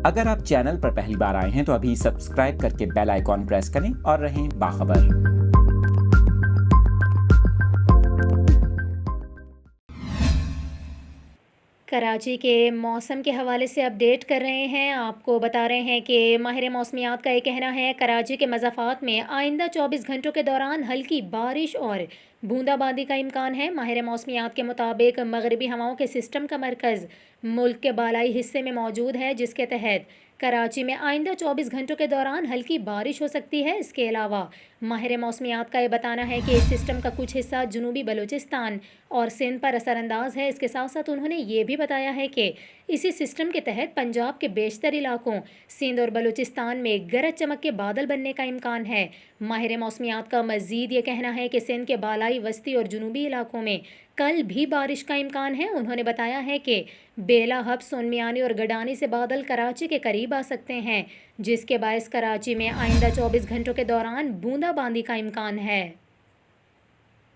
اگر آپ چینل پر پہلی بار آئے ہیں تو ابھی سبسکرائب کر کے بیل آئیکن پریس کریں اور رہیں باخبر۔ کراچی کے موسم کے حوالے سے اپڈیٹ کر رہے ہیں، آپ کو بتا رہے ہیں کہ ماہر موسمیات کا یہ کہنا ہے کراچی کے مضافات میں آئندہ 24 گھنٹوں کے دوران ہلکی بارش اور بوندا باندی کا امکان ہے۔ ماہر موسمیات کے مطابق مغربی ہواؤں کے سسٹم کا مرکز ملک کے بالائی حصے میں موجود ہے، جس کے تحت کراچی میں آئندہ 24 گھنٹوں کے دوران ہلکی بارش ہو سکتی ہے۔ اس کے علاوہ ماہر موسمیات کا یہ بتانا ہے کہ اس سسٹم کا کچھ حصہ جنوبی بلوچستان اور سندھ پر اثر انداز ہے۔ اس کے ساتھ ساتھ انہوں نے یہ بھی بتایا ہے کہ اسی سسٹم کے تحت پنجاب کے بیشتر علاقوں سندھ اور بلوچستان میں گرج چمک کے بادل بننے کا امکان ہے۔ ماہر موسمیات کا مزید یہ کہنا ہے کہ سندھ کے بالائی، وسطی اور جنوبی علاقوں میں کل بھی بارش کا امکان ہے۔ انہوں نے بتایا ہے کہ بیلا، حب، سون میانی اور گڈانی سے بادل کراچی کے قریب آ سکتے ہیں، جس کے باعث کراچی میں آئندہ 24 گھنٹوں کے دوران بوندا باندی کا امکان ہے۔